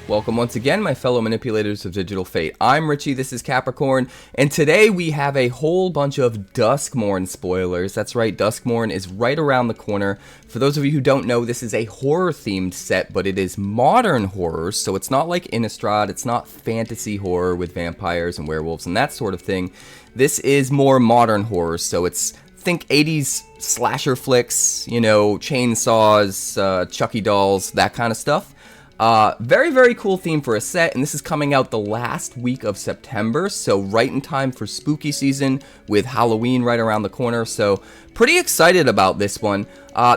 Welcome once again, my fellow manipulators of digital fate. I'm Richie, this is Capricorn, and today we have a whole bunch of DuskMourn spoilers. That's right, DuskMourn is right around the corner. For those of you who don't know, this is a horror-themed set, but it is modern horror, so it's not like Innistrad, it's not fantasy horror with vampires and werewolves and that sort of thing. This is more modern horror, so it's, think 80s slasher flicks, you know, chainsaws, Chucky dolls, that kind of stuff. Very, very cool theme for a set, and this is coming out the last week of September, so right in time for spooky season with Halloween right around the corner, so pretty excited about this one.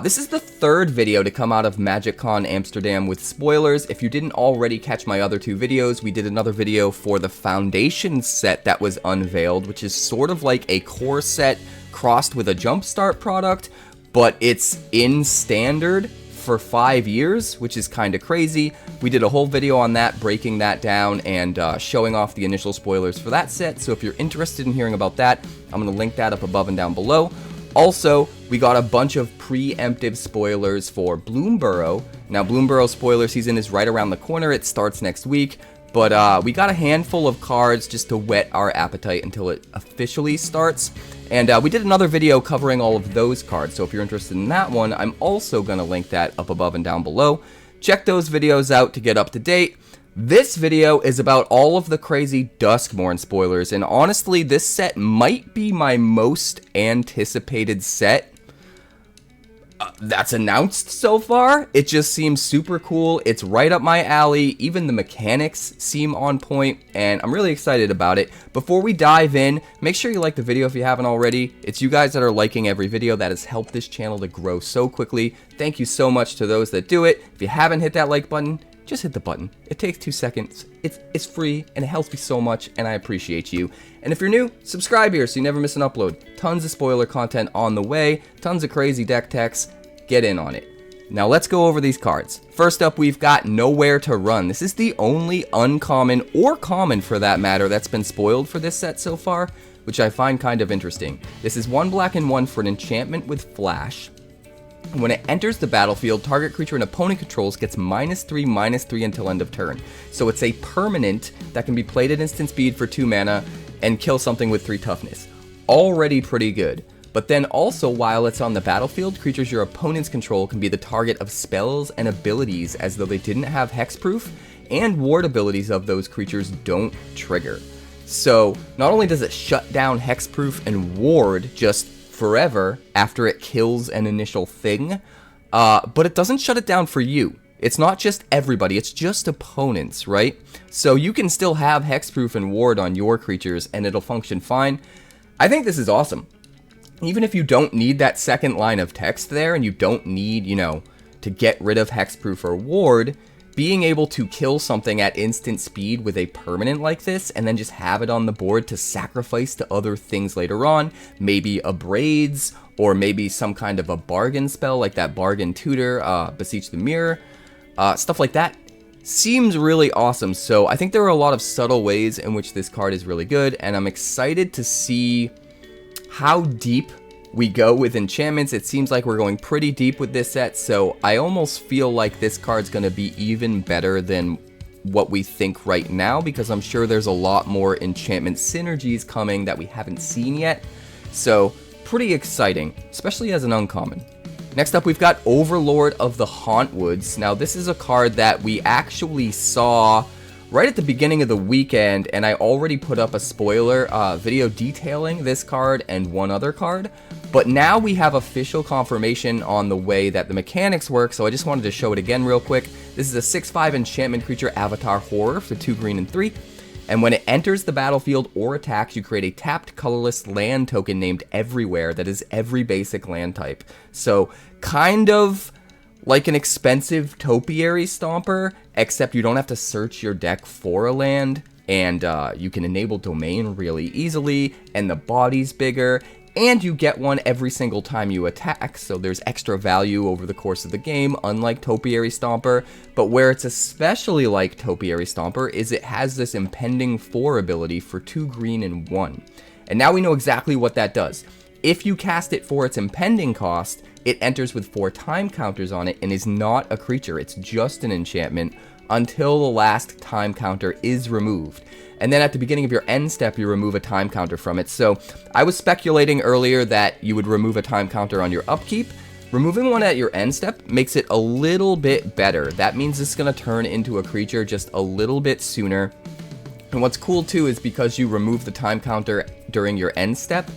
This is the third video to come out of MagicCon Amsterdam with spoilers. If you didn't already catch my other two videos, we did another video for the Foundation set that was unveiled, which is sort of like a core set crossed with a jumpstart product, but it's in standard for 5 years, which is kind of crazy. We did a whole video on that, breaking that down and showing off the initial spoilers for that set, so if you're interested in hearing about that, I'm going to link that up above and down below. Also, we got a bunch of preemptive spoilers for Bloomburrow. Now, Bloomburrow spoiler season is right around the corner, it starts next week, but we got a handful of cards just to whet our appetite until it officially starts. And we did another video covering all of those cards, so if you're interested in that one, I'm also going to link that up above and down below. Check those videos out to get up to date. This video is about all of the crazy DuskMourn spoilers, and honestly, this set might be my most anticipated set that's announced so far. It just seems super cool. It's right up my alley. Even the mechanics seem on point, and I'm really excited about it. Before we dive in, make sure you like the video if you haven't already. It's you guys that are liking every video that has helped this channel to grow so quickly. Thank you so much to those that do it. If you haven't hit that like button, just hit the button. It takes 2 seconds. It's free, and it helps me so much, and I appreciate you. And if you're new, subscribe here so you never miss an upload. Tons of spoiler content on the way, tons of crazy deck techs. Get in on it. Now let's go over these cards. First up, we've got Nowhere to Run. This is the only uncommon, or common for that matter, that's been spoiled for this set so far, which I find kind of interesting. This is 1 black and 1 for an enchantment with flash. When it enters the battlefield, target creature an opponent controls gets -3/-3 until end of turn. So it's a permanent that can be played at instant speed for 2 mana and kill something with 3 toughness. Already pretty good. But then also, while it's on the battlefield, creatures your opponents control can be the target of spells and abilities as though they didn't have hexproof, and ward abilities of those creatures don't trigger. So not only does it shut down hexproof and ward just forever after it kills an initial thing, but it doesn't shut it down for you. It's not just everybody, it's just opponents, right? So you can still have hexproof and ward on your creatures and it'll function fine. I think this is awesome. Even if you don't need that second line of text there, and you don't need, you know, to get rid of hexproof or ward, being able to kill something at instant speed with a permanent like this, and then just have it on the board to sacrifice to other things later on, maybe a Braids, or maybe some kind of a bargain spell like that Bargain Tutor, Beseech the Mirror, stuff like that, seems really awesome. So I think there are a lot of subtle ways in which this card is really good, and I'm excited to see how deep we go with enchantments. It seems like we're going pretty deep with this set, so I almost feel like this card's going to be even better than what we think right now, because I'm sure there's a lot more enchantment synergies coming that we haven't seen yet. So pretty exciting, especially as an uncommon. Next up, we've got Overlord of the Hauntwoods. Now this is a card that we actually saw right at the beginning of the weekend, and I already put up a spoiler video detailing this card and one other card, but now we have official confirmation on the way that the mechanics work, so I just wanted to show it again real quick. This is a 6/5 enchantment creature avatar horror for 2 green and 3, and when it enters the battlefield or attacks, you create a tapped colorless land token named Everywhere that is every basic land type. So kind of like an expensive Topiary Stomper, except you don't have to search your deck for a land, and you can enable Domain really easily, and the body's bigger, and you get one every single time you attack, so there's extra value over the course of the game, unlike Topiary Stomper. But where it's especially like Topiary Stomper is it has this Impending 4 ability for 2 green and 1. And now we know exactly what that does. If you cast it for its impending cost, it enters with 4 time counters on it and is not a creature. It's just an enchantment until the last time counter is removed. And then at the beginning of your end step, you remove a time counter from it. So I was speculating earlier that you would remove a time counter on your upkeep. Removing one at your end step makes it a little bit better. That means it's going to turn into a creature just a little bit sooner. And what's cool too is because you remove the time counter during your end step,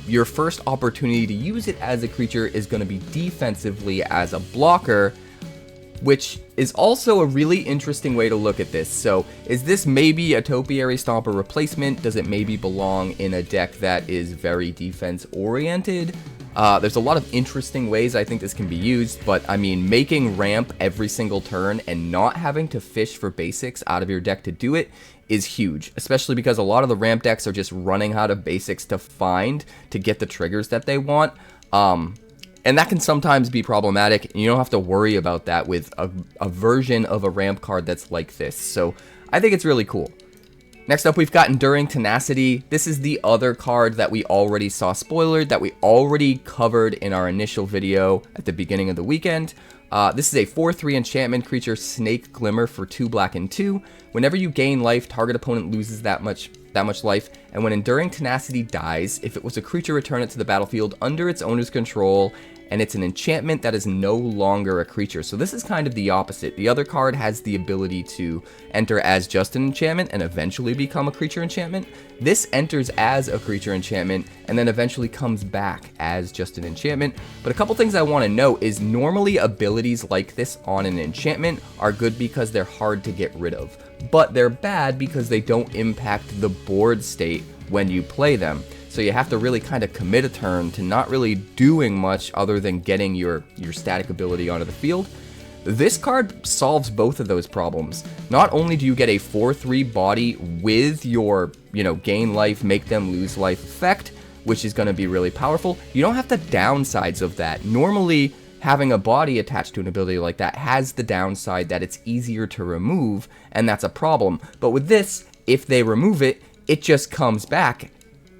your first opportunity to use it as a creature is going to be defensively as a blocker, which is also a really interesting way to look at this. So is this maybe a Topiary Stomper replacement? Does it maybe belong in a deck that is very defense oriented? There's a lot of interesting ways I think this can be used, but I mean, making ramp every single turn and not having to fish for basics out of your deck to do it is huge, especially because a lot of the ramp decks are just running out of basics to get the triggers that they want. And that can sometimes be problematic, and you don't have to worry about that with a version of a ramp card that's like this. So I think it's really cool. Next up, we've got Enduring Tenacity. This is the other card that we already saw spoilered, that we already covered in our initial video at the beginning of the weekend. This is a 4/3 enchantment creature, Snake Glimmer for 2 black and 2. Whenever you gain life, target opponent loses that much life, and when Enduring Tenacity dies, if it was a creature, return it to the battlefield under its owner's control, and it's an enchantment that is no longer a creature. So this is kind of the opposite. The other card has the ability to enter as just an enchantment and eventually become a creature enchantment. This enters as a creature enchantment and then eventually comes back as just an enchantment. But a couple things I want to note is normally abilities like this on an enchantment are good because they're hard to get rid of, but they're bad because they don't impact the board state when you play them. So you have to really kind of commit a turn to not really doing much other than getting your static ability onto the field. This card solves both of those problems. Not only do you get a 4/3 body with your, gain life, make them lose life effect, which is going to be really powerful, you don't have the downsides of that. Normally, having a body attached to an ability like that has the downside that it's easier to remove, and that's a problem. But with this, if they remove it, it just comes back,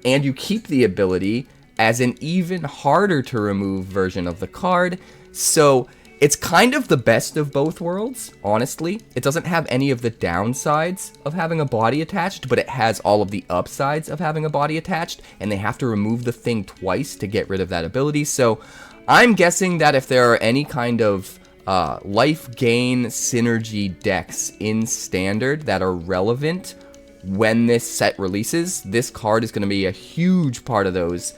and you keep the ability as an even harder to remove version of the card. So it's kind of the best of both worlds, honestly. It doesn't have any of the downsides of having a body attached, but it has all of the upsides of having a body attached, and they have to remove the thing twice to get rid of that ability. So I'm guessing that if there are any kind of life gain synergy decks in Standard that are relevant when this set releases, this card is going to be a huge part of those.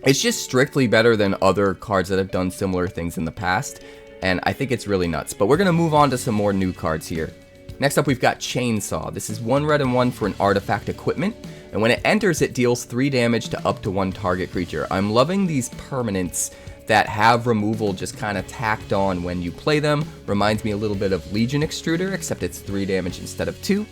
It's just strictly better than other cards that have done similar things in the past, and I think it's really nuts. But we're going to move on to some more new cards here. Next up, we've got Chainsaw. This is 1 red and 1 for an artifact equipment, and when it enters, it deals 3 damage to up to 1 target creature. I'm loving these permanents that have removal just kind of tacked on when you play them. Reminds me a little bit of Legion Extruder, except it's 3 damage instead of 2.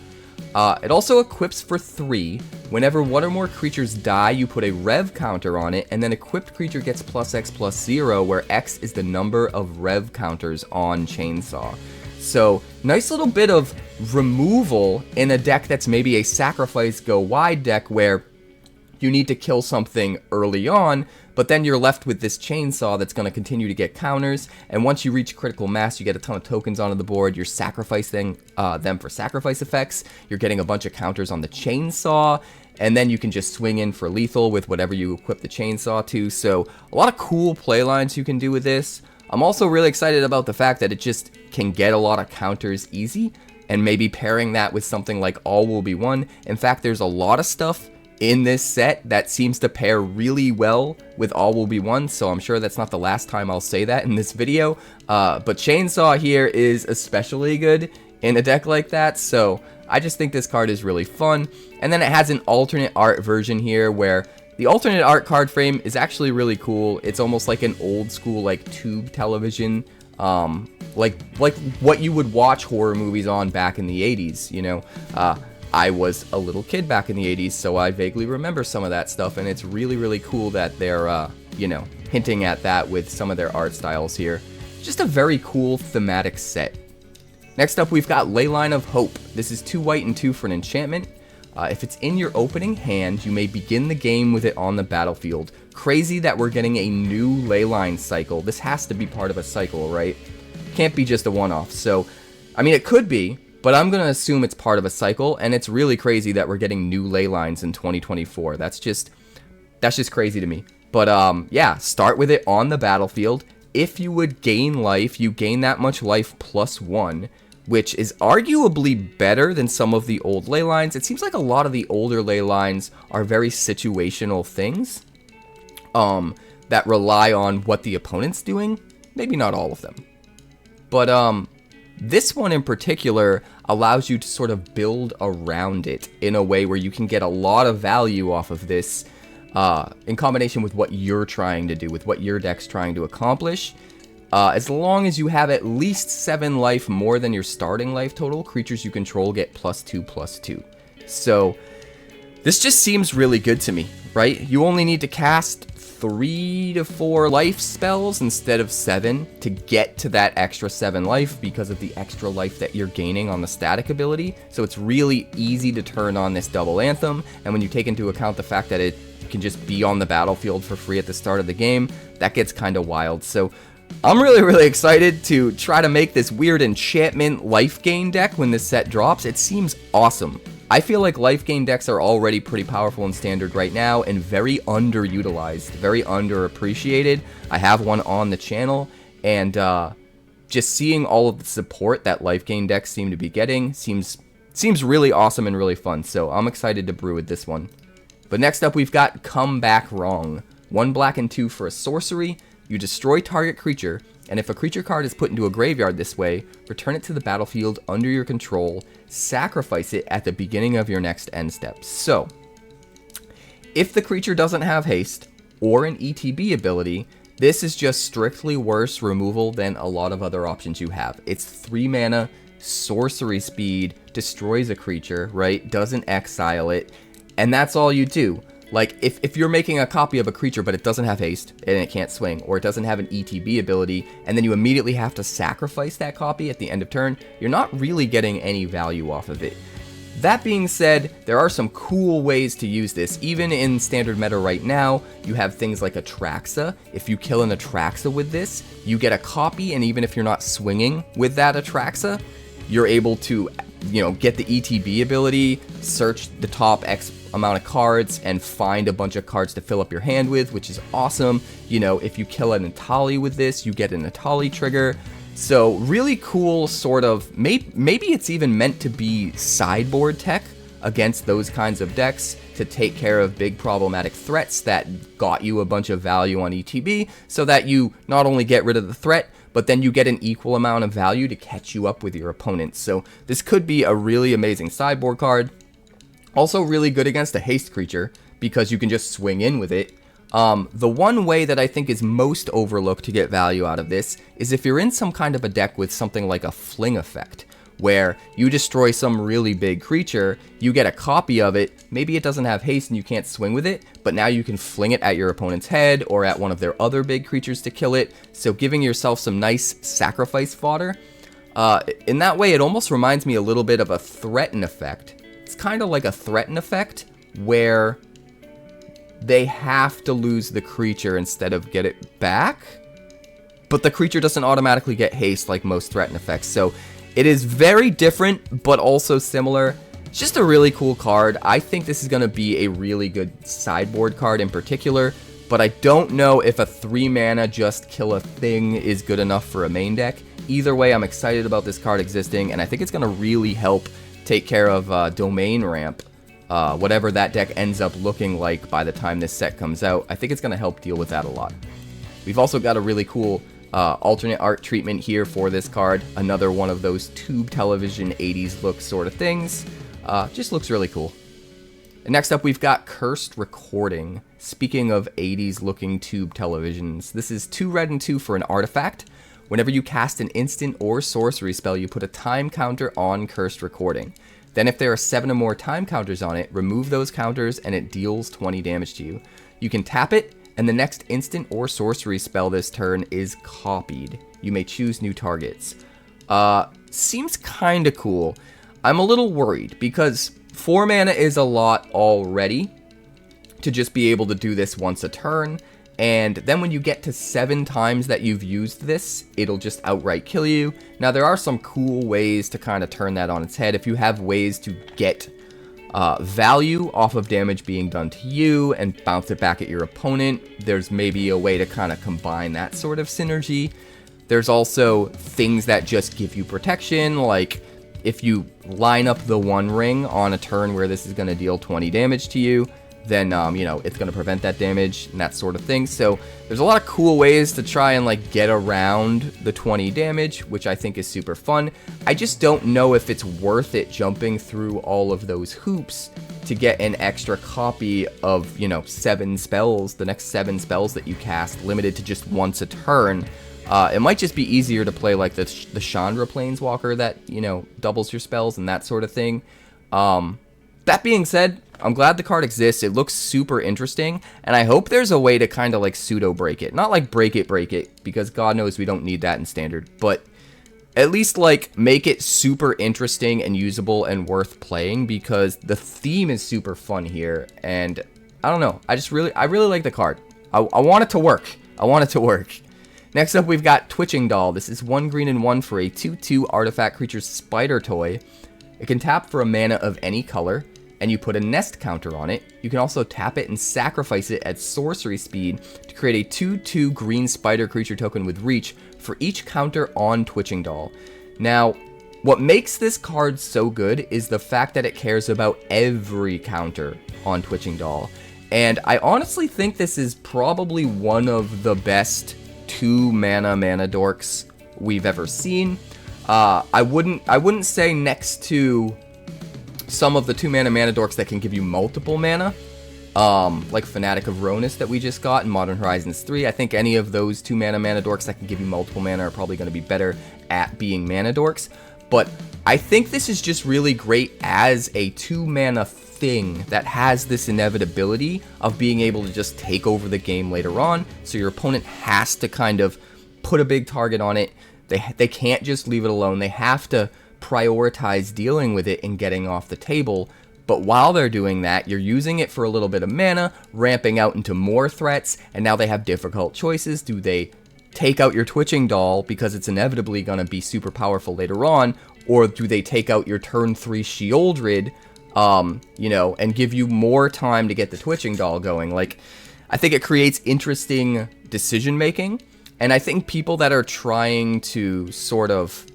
It also equips for 3. Whenever 1 or more creatures die, you put a rev counter on it, and then equipped creature gets +X/+0, where X is the number of rev counters on Chainsaw. So, nice little bit of removal in a deck that's maybe a sacrifice go wide deck where you need to kill something early on, but then you're left with this Chainsaw that's going to continue to get counters, and once you reach critical mass, you get a ton of tokens onto the board. You're sacrificing them for sacrifice effects. You're getting a bunch of counters on the Chainsaw, and then you can just swing in for lethal with whatever you equip the Chainsaw to. So a lot of cool playlines you can do with this. I'm also really excited about the fact that it just can get a lot of counters easy, and maybe pairing that with something like All Will Be One. In fact, there's a lot of stuff in this set that seems to pair really well with All Will Be One, so I'm sure that's not the last time I'll say that in this video. But Chainsaw here is especially good in a deck like that, so I just think this card is really fun. And then it has an alternate art version here where the alternate art card frame is actually really cool. It's almost like an old school like tube television, like what you would watch horror movies on back in the 80s, I was a little kid back in the 80s, so I vaguely remember some of that stuff, and it's really, really cool that they're, hinting at that with some of their art styles here. Just a very cool thematic set. Next up, we've got Leyline of Hope. This is 2 white and 2 for an enchantment. If it's in your opening hand, you may begin the game with it on the battlefield. Crazy that we're getting a new leyline cycle. This has to be part of a cycle, right? Can't be just a one-off. So, I mean, it could be, but I'm going to assume it's part of a cycle, and it's really crazy that we're getting new ley lines in 2024. That's just crazy to me. But, yeah, start with it on the battlefield. If you would gain life, you gain that much life +1, which is arguably better than some of the old ley lines. It seems like a lot of the older ley lines are very situational things that rely on what the opponent's doing. Maybe not all of them. But this one in particular allows you to sort of build around it in a way where you can get a lot of value off of this in combination with what you're trying to do, with what your deck's trying to accomplish. As long as you have at least 7 life more than your starting life total, creatures you control get +2/+2. So this just seems really good to me, right? You only need to cast 3 to 4 life spells instead of 7 to get to that extra 7 life because of the extra life that you're gaining on the static ability. So it's really easy to turn on this double Anthem, and when you take into account the fact that it can just be on the battlefield for free at the start of the game, that gets kind of wild. So I'm really excited to try to make this weird enchantment life gain deck when this set drops. It seems awesome. I feel like life gain decks are already pretty powerful in Standard right now and very underutilized, very underappreciated. I have one on the channel, and just seeing all of the support that life gain decks seem to be getting seems really awesome and really fun. So I'm excited to brew with this one. But next up, we've got Come Back Wrong. 1 black and 2 for a sorcery. You destroy target creature, and if a creature card is put into a graveyard this way, return it to the battlefield under your control, sacrifice it at the beginning of your next end step. So, if the creature doesn't have haste or an ETB ability, this is just strictly worse removal than a lot of other options you have. It's 3 mana, sorcery speed, destroys a creature, right? Doesn't exile it, and that's all you do. Like, if you're making a copy of a creature, but it doesn't have haste, and it can't swing, or it doesn't have an ETB ability, and then you immediately have to sacrifice that copy at the end of turn, you're not really getting any value off of it. That being said, there are some cool ways to use this. Even in Standard meta right now, you have things like Atraxa. If you kill an Atraxa with this, you get a copy, and even if you're not swinging with that Atraxa, you're able to, get the ETB ability, search the top X amount of cards, and find a bunch of cards to fill up your hand with, which is awesome. If you kill a Natali with this, you get a Natali trigger. So really cool sort of, maybe it's even meant to be sideboard tech against those kinds of decks to take care of big problematic threats that got you a bunch of value on ETB, so that you not only get rid of the threat, but then you get an equal amount of value to catch you up with your opponents. So this could be a really amazing sideboard card. Also really good against a haste creature, because you can just swing in with it. The one way that I think is most overlooked to get value out of this is if you're in some kind of a deck with something like a fling effect, where you destroy some really big creature, you get a copy of it, maybe it doesn't have haste and you can't swing with it, but now you can fling it at your opponent's head or at one of their other big creatures to kill it, so giving yourself some nice sacrifice fodder. In that way, it almost reminds me a little bit of a threaten effect. It's kind of like a threaten effect, where they have to lose the creature instead of get it back, but the creature doesn't automatically get haste like most threaten effects. So it is very different, but also similar. It's just a really cool card. I think this is going to be a really good sideboard card in particular, but I don't know if a 3 mana just kill a thing is good enough for a main deck. Either way, I'm excited about this card existing, and I think it's going to really help take care of domain ramp, whatever that deck ends up looking like by the time this set comes out. I think it's going to help deal with that a lot. We've also got a really cool alternate art treatment here for this card. Another one of those tube television 80s look sort of things. Just looks really cool. And next up, we've got Cursed Recording. Speaking of 80s looking tube televisions, this is 2 red and 2 for an artifact. Whenever you cast an instant or sorcery spell, you put a time counter on Cursed Recording. Then if there are 7 or more time counters on it, remove those counters and it deals 20 damage to you. You can tap it, and the next instant or sorcery spell this turn is copied. You may choose new targets. Seems kinda cool. I'm a little worried, because 4 mana is a lot already to just be able to do this once a turn. And then when you get to 7 times that you've used this, it'll just outright kill you. Now, there are some cool ways to kind of turn that on its head. If you have ways to get value off of damage being done to you and bounce it back at your opponent, there's maybe a way to kind of combine that sort of synergy. There's also things that just give you protection, like if you line up the One Ring on a turn where this is going to deal 20 damage to you, then, you know, it's going to prevent that damage and that sort of thing. So there's a lot of cool ways to try and, like, get around the 20 damage, which I think is super fun. I just don't know if it's worth it jumping through all of those hoops to get an extra copy of, you know, 7 spells, the next 7 spells that you cast, limited to just once a turn. It might just be easier to play, like, the Chandra Planeswalker that, you know, doubles your spells and that sort of thing. That being said, I'm glad the card exists. It looks super interesting, and I hope there's a way to kind of like pseudo break it. Not like break it, because God knows we don't need that in Standard, but at least like make it super interesting and usable and worth playing, because the theme is super fun here, and I don't know. I really like the card. I want it to work. I want it to work. Next up, we've got Twitching Doll. This is 1 green and 1 for a 2/2 artifact creature spider toy. It can tap for a mana of any color, and you put a nest counter on it. You can also tap it and sacrifice it at sorcery speed to create a 2/2 green spider creature token with reach for each counter on Twitching Doll. Now, what makes this card so good is the fact that it cares about every counter on Twitching Doll. And I honestly think this is probably one of the best 2 mana dorks we've ever seen. I wouldn't say next to some of the 2 mana dorks that can give you multiple mana, like Fanatic of Ronus that we just got in Modern Horizons 3. I think any of those 2 mana dorks that can give you multiple mana are probably going to be better at being mana dorks. But I think this is just really great as a 2 mana thing that has this inevitability of being able to just take over the game later on. So your opponent has to kind of put a big target on it. They can't just leave it alone. They have to prioritize dealing with it and getting off the table. But while they're doing that, you're using it for a little bit of mana, ramping out into more threats, and now they have difficult choices. Do they take out your Twitching Doll because it's inevitably going to be super powerful later on, or do they take out your turn 3 Sheoldred, you know, and give you more time to get the Twitching Doll going? Like, I think it creates interesting decision making, and I think people that are trying to sort of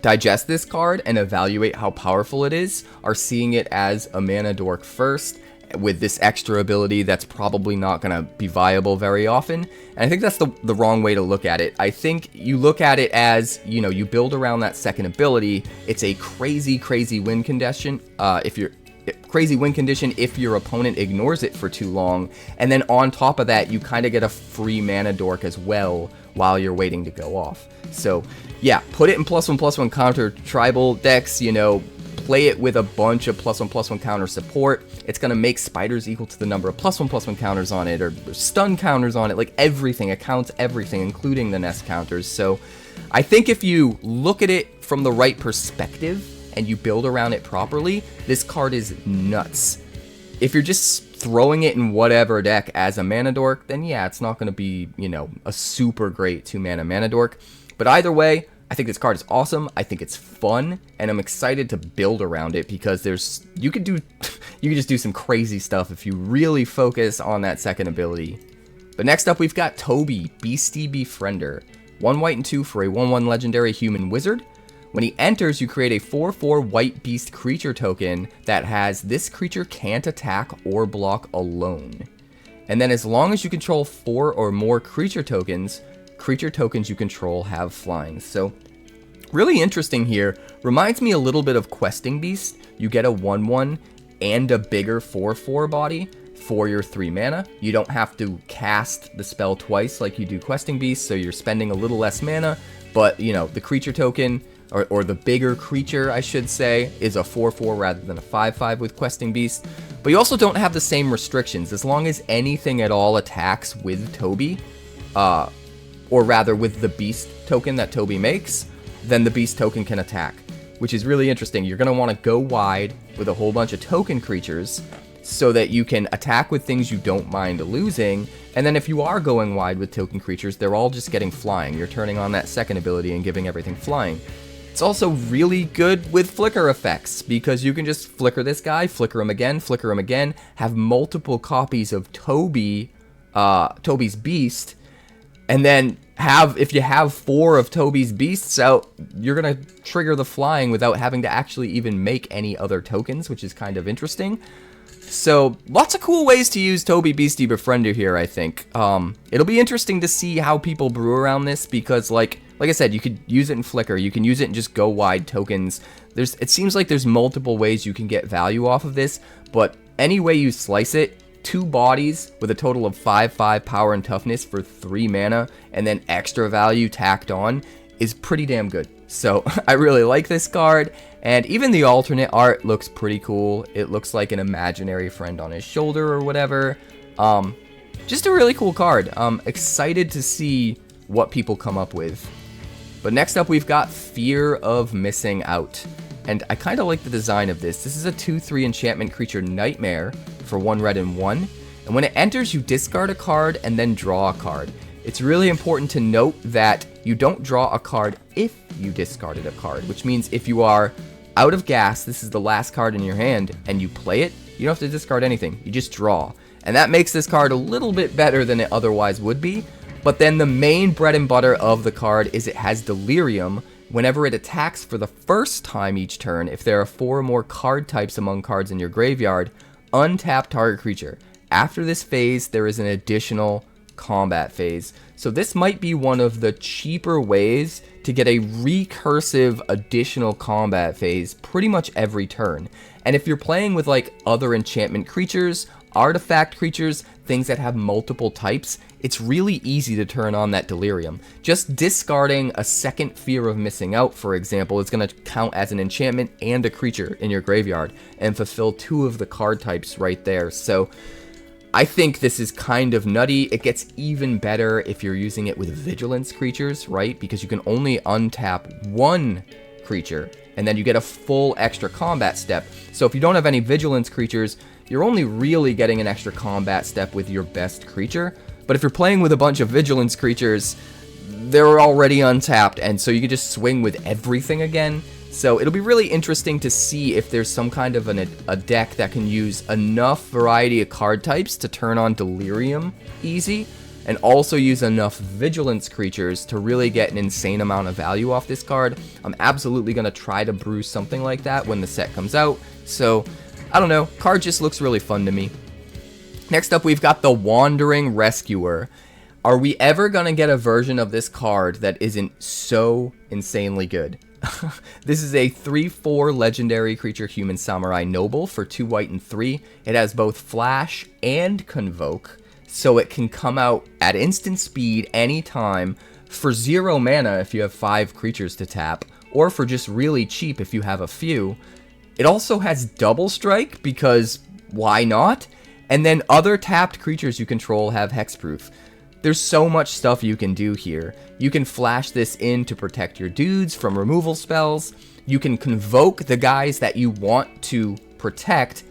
digest this card and evaluate how powerful it is are seeing it as a mana dork first, with this extra ability that's probably not going to be viable very often. And I think that's the wrong way to look at it. I think you look at it as, you know, you build around that second ability. It's a crazy win condition. Crazy win condition if your opponent ignores it for too long, and then on top of that, you kind of get a free mana dork as well while you're waiting to go off. So yeah, put it in +1/+1 counter tribal decks, you know, play it with a bunch of +1/+1 counter support. It's going to make spiders equal to the number of +1/+1 counters on it, or stun counters on it, like everything. It counts everything, including the nest counters. So I think if you look at it from the right perspective and you build around it properly, this card is nuts. If you're just throwing it in whatever deck as a mana dork, then yeah, it's not going to be, you know, a super great 2 mana dork. But either way, I think this card is awesome. I think it's fun, and I'm excited to build around it, because you could just do some crazy stuff if you really focus on that second ability. But next up, we've got Toby, Beastie Befriender. 1 white and 2 for a 1/1 legendary human wizard. When he enters, you create a 4/4 white beast creature token that has this creature can't attack or block alone. And then as long as you control 4 or more creature tokens you control have flying. So really interesting here. Reminds me a little bit of Questing Beast. You get a 1/1 and a bigger 4/4 body for your 3 mana. You don't have to cast the spell twice like you do Questing Beast, so you're spending a little less mana, but you know, the creature token, or the bigger creature, I should say, is a 4/4 rather than a 5/5 with Questing Beast. But you also don't have the same restrictions. As long as anything at all attacks with Toby, or rather with the beast token that Toby makes, then the beast token can attack. which is really interesting. You're going to want to go wide with a whole bunch of token creatures so that you can attack with things you don't mind losing, and then if you are going wide with token creatures, they're all just getting flying. You're turning on that second ability and giving everything flying. It's also really good with flicker effects, because you can just flicker this guy, flicker him again, have multiple copies of Toby's beast, and then if you have 4 of Toby's beasts out, you're gonna trigger the flying without having to actually even make any other tokens, which is kind of interesting. So, lots of cool ways to use Toby Beastie Befriender here, I think. It'll be interesting to see how people brew around this, because, like I said, you could use it in Flicker, you can use it in just go wide tokens. It seems like there's multiple ways you can get value off of this, but any way you slice it, 2 bodies with a total of 5/5 power and toughness for 3 mana, and then extra value tacked on, is pretty damn good. So, I really like this card. And even the alternate art looks pretty cool. It looks like an imaginary friend on his shoulder or whatever. Just a really cool card. I'm excited to see what people come up with. But next up, we've got Fear of Missing Out. And I kind of like the design of this. This is a 2/3 enchantment creature Nightmare for 1 red and 1. And when it enters, you discard a card and then draw a card. It's really important to note that you don't draw a card if you discarded a card, which means if you are out of gas, this is the last card in your hand, and you play it, you don't have to discard anything, you just draw. And that makes this card a little bit better than it otherwise would be, but then the main bread and butter of the card is it has Delirium. Whenever it attacks for the first time each turn, if there are 4 or more card types among cards in your graveyard, untap target creature. After this phase, there is an additional combat phase. So this might be one of the cheaper ways to get a recursive additional combat phase pretty much every turn. And if you're playing with like other enchantment creatures, artifact creatures, things that have multiple types, it's really easy to turn on that Delirium. Just discarding a second Fear of Missing Out, for example, is going to count as an enchantment and a creature in your graveyard and fulfill 2 of the card types right there. So I think this is kind of nutty. It gets even better if you're using it with Vigilance creatures, right? Because you can only untap 1 creature, and then you get a full extra combat step. So if you don't have any Vigilance creatures, you're only really getting an extra combat step with your best creature. But if you're playing with a bunch of Vigilance creatures, they're already untapped, and so you can just swing with everything again. So it'll be really interesting to see if there's some kind of a deck that can use enough variety of card types to turn on Delirium easy, and also use enough Vigilance creatures to really get an insane amount of value off this card. I'm absolutely going to try to brew something like that when the set comes out. So, I don't know, card just looks really fun to me. Next up, we've got the Wandering Rescuer. Are we ever going to get a version of this card that isn't so insanely good? This is a 3/4 legendary creature human samurai noble for 2 white and 3. It has both flash and convoke, so it can come out at instant speed anytime for 0 mana if you have 5 creatures to tap, or for just really cheap if you have a few. It also has double strike, because why not? And then other tapped creatures you control have hexproof. There's so much stuff you can do here. You can flash this in to protect your dudes from removal spells. You can convoke the guys that you want to protect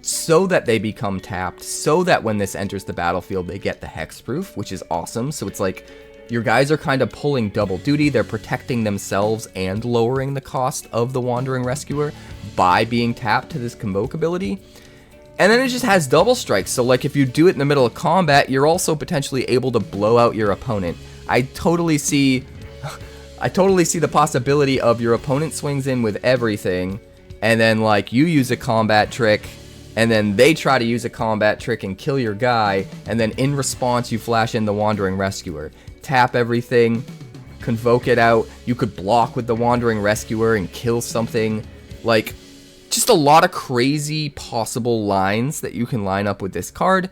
so that they become tapped, so that when this enters the battlefield, they get the hexproof, which is awesome. So it's like your guys are kind of pulling double duty. They're protecting themselves and lowering the cost of the Wandering Rescuer by being tapped to this convoke ability. And then it just has double strikes, so like if you do it in the middle of combat, you're also potentially able to blow out your opponent. I totally see the possibility of your opponent swings in with everything, and then like you use a combat trick, and then they try to use a combat trick and kill your guy, and then in response you flash in the Wandering Rescuer. Tap everything, convoke it out, you could block with the Wandering Rescuer and kill something. Like, just a lot of crazy possible lines that you can line up with this card,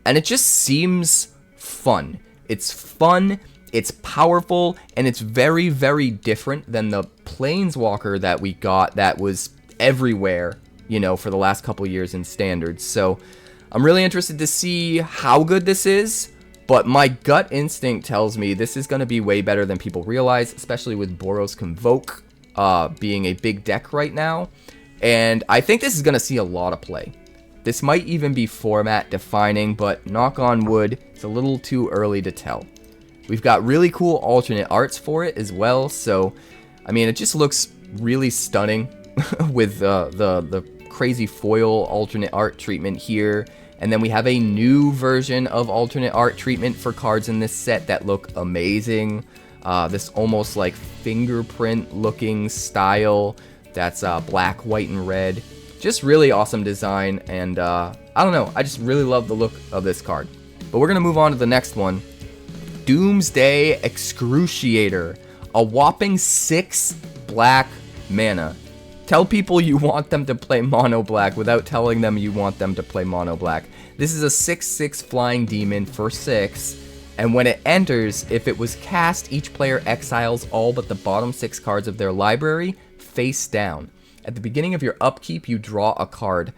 and it just seems fun. It's fun, it's powerful, and it's very, very different than the Planeswalker that we got that was everywhere, you know, for the last couple years in Standards. So I'm really interested to see how good this is, but my gut instinct tells me this is going to be way better than people realize, especially with Boros Convoke. being a big deck right now. And I think this is going to see a lot of play. This might even be format defining, but knock on wood, it's a little too early to tell. We've got really cool alternate arts for it as well, so I mean, it just looks really stunning with the crazy foil alternate art treatment here. And then we have a new version of alternate art treatment for cards in this set that look amazing. This almost like fingerprint looking style that's black, white, and red. Just really awesome design, and I don't know, I just really love the look of this card. But we're going to move on to the next one. Doomsday Excruciator. A whopping 6 black mana. Tell people you want them to play mono black without telling them you want them to play mono black. This is a 6/6 flying demon for 6, and when it enters, if it was cast, each player exiles all but the bottom 6 cards of their library face down. At the beginning of your upkeep, you draw a card.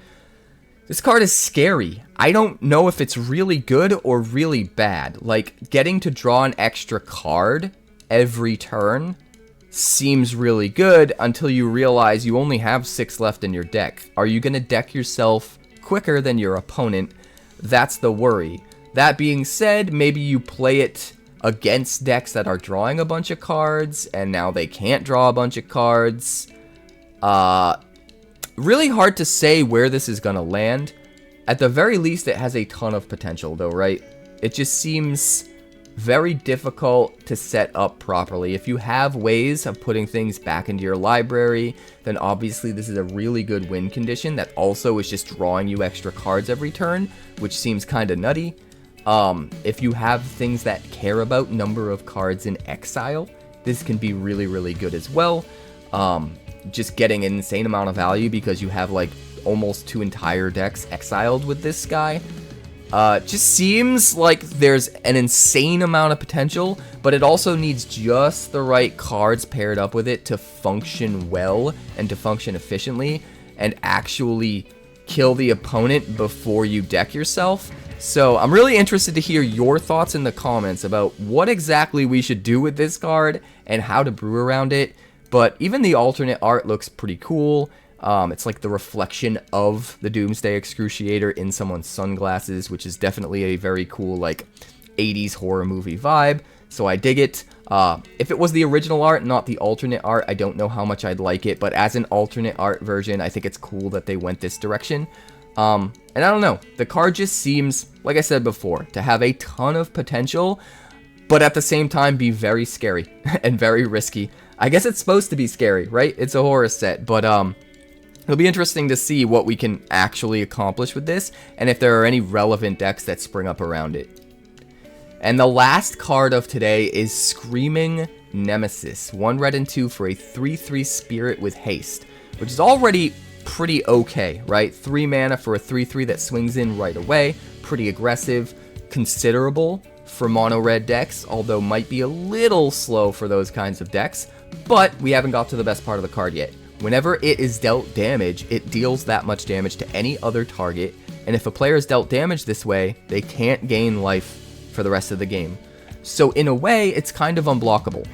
This card is scary. I don't know if it's really good or really bad. Like, getting to draw an extra card every turn seems really good until you realize you only have 6 left in your deck. Are you going to deck yourself quicker than your opponent? That's the worry. That being said, maybe you play it against decks that are drawing a bunch of cards, and now they can't draw a bunch of cards. Really hard to say where this is gonna land. At the very least, it has a ton of potential though, right? It just seems very difficult to set up properly. If you have ways of putting things back into your library, then obviously this is a really good win condition that also is just drawing you extra cards every turn, which seems kind of nutty. If you have things that care about number of cards in exile, this can be really, really good as well. Just getting an insane amount of value because you have like almost 2 entire decks exiled with this guy. Just seems like there's an insane amount of potential, but it also needs just the right cards paired up with it to function well and to function efficiently and actually kill the opponent before you deck yourself. So I'm really interested to hear your thoughts in the comments about what exactly we should do with this card and how to brew around it. But even the alternate art looks pretty cool. It's like the reflection of the Doomsday Excruciator in someone's sunglasses, which is definitely a very cool, like, 80s horror movie vibe. So I dig it. If it was the original art, not the alternate art, I don't know how much I'd like it. But as an alternate art version, I think it's cool that they went this direction. And I don't know. The card just seems, like I said before, to have a ton of potential, but at the same time be very scary and very risky. I guess it's supposed to be scary, right? It's a horror set, but it'll be interesting to see what we can actually accomplish with this, and if there are any relevant decks that spring up around it. And the last card of today is Screaming Nemesis. 1 red and 2 for a 3/3 spirit with haste, which is already pretty okay, right? 3 mana for a 3/3 that swings in right away. Pretty aggressive, considerable for mono red decks, although might be a little slow for those kinds of decks. But we haven't got to the best part of the card yet. Whenever it is dealt damage, it deals that much damage to any other target, and if a player is dealt damage this way, they can't gain life for the rest of the game. So in a way, it's kind of unblockable.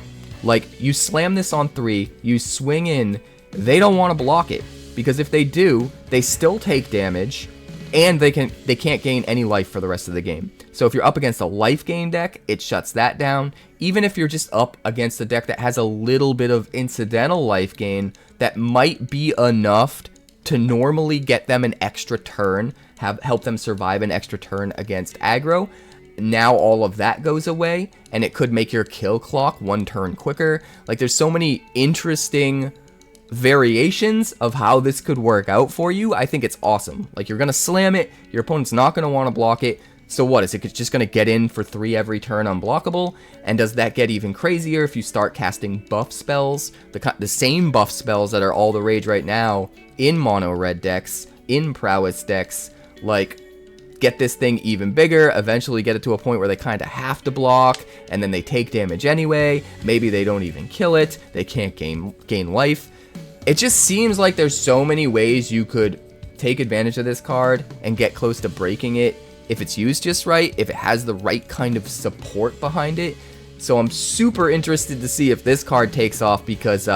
Like, you slam this on 3, you swing in, they don't want to block it, because if they do, they still take damage, and they can't gain any life for the rest of the game. So if you're up against a life gain deck, it shuts that down. Even if you're just up against a deck that has a little bit of incidental life gain, that might be enough to normally get them an extra turn, help them survive an extra turn against aggro. Now all of that goes away, and it could make your kill clock 1 turn quicker. Like, there's so many interesting variations of how this could work out for you. I think it's awesome. Like, you're gonna slam it, your opponent's not gonna want to block it. So what, is it just gonna get in for 3 every turn unblockable? And does that get even crazier if you start casting buff spells, the same buff spells that are all the rage right now in mono red decks, in prowess decks? Like, get this thing even bigger, eventually get it to a point where they kind of have to block, and then they take damage anyway. Maybe they don't even kill it, they can't gain life. It just seems like there's so many ways you could take advantage of this card and get close to breaking it if it's used just right, if it has the right kind of support behind it. So I'm super interested to see if this card takes off, because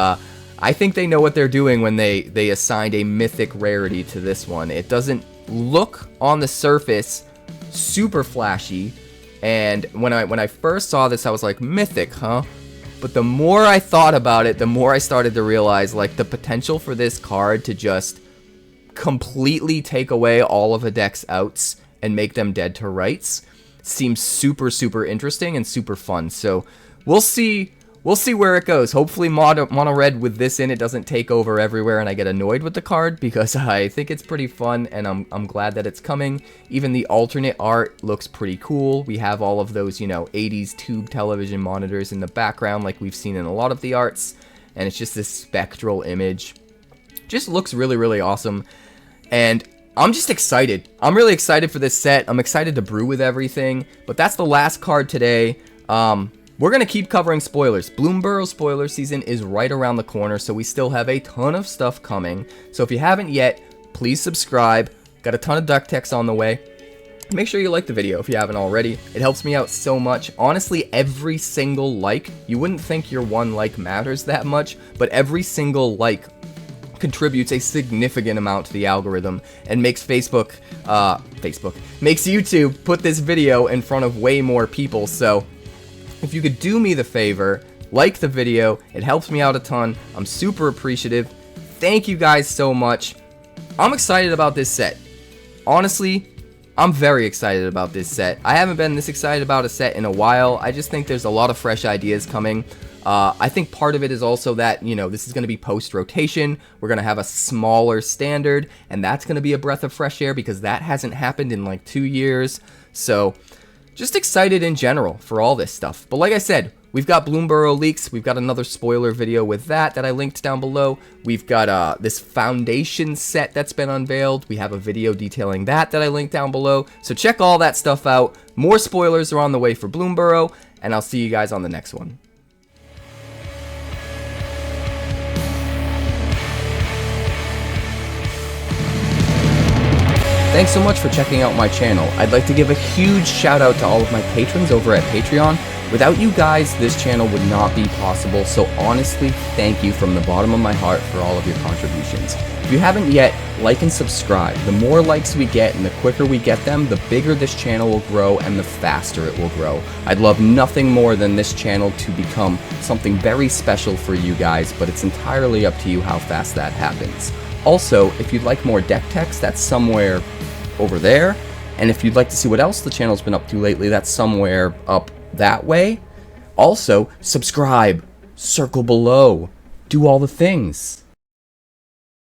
I think they know what they're doing when they assigned a mythic rarity to this one. It doesn't look on the surface super flashy, and when I first saw this, I was like, mythic, huh? But the more I thought about it, the more I started to realize, like, the potential for this card to just completely take away all of a deck's outs and make them dead to rights seems super, super interesting and super fun. So we'll see where it goes. Hopefully mono red with this in it doesn't take over everywhere and I get annoyed with the card, because I think it's pretty fun and I'm glad that it's coming. Even the alternate art looks pretty cool. We have all of those, you know, 80s tube television monitors in the background like we've seen in a lot of the arts, and it's just this spectral image. Just looks really, really awesome. And I'm just excited. I'm really excited for this set. I'm excited to brew with everything. But that's the last card today. We're going to keep covering spoilers. Bloomburrow spoiler season is right around the corner, so we still have a ton of stuff coming. So if you haven't yet, please subscribe. Got a ton of duck text on the way. Make sure you like the video if you haven't already. It helps me out so much. Honestly, every single like, you wouldn't think your one like matters that much, but every single like contributes a significant amount to the algorithm and makes makes YouTube put this video in front of way more people. So if you could do me the favor, like the video, it helps me out a ton. I'm super appreciative. Thank you guys so much. I'm excited about this set. Honestly, I'm very excited about this set. I haven't been this excited about a set in a while. I just think there's a lot of fresh ideas coming. I think part of it is also that, you know, this is going to be post-rotation. We're going to have a smaller standard, and that's going to be a breath of fresh air because that hasn't happened in like 2 years. So just excited in general for all this stuff. But like I said, we've got Bloomburrow leaks. We've got another spoiler video with that I linked down below. We've got this foundation set that's been unveiled. We have a video detailing that I linked down below. So check all that stuff out. More spoilers are on the way for Bloomburrow, and I'll see you guys on the next one. Thanks so much for checking out my channel. I'd like to give a huge shout out to all of my patrons over at Patreon. Without you guys, this channel would not be possible, so honestly, thank you from the bottom of my heart for all of your contributions. If you haven't yet, like and subscribe. The more likes we get and the quicker we get them, the bigger this channel will grow and the faster it will grow. I'd love nothing more than this channel to become something very special for you guys, but it's entirely up to you how fast that happens. Also, if you'd like more deck text, that's somewhere over there. And if you'd like to see what else the channel's been up to lately, that's somewhere up that way. Also, subscribe, circle below, do all the things.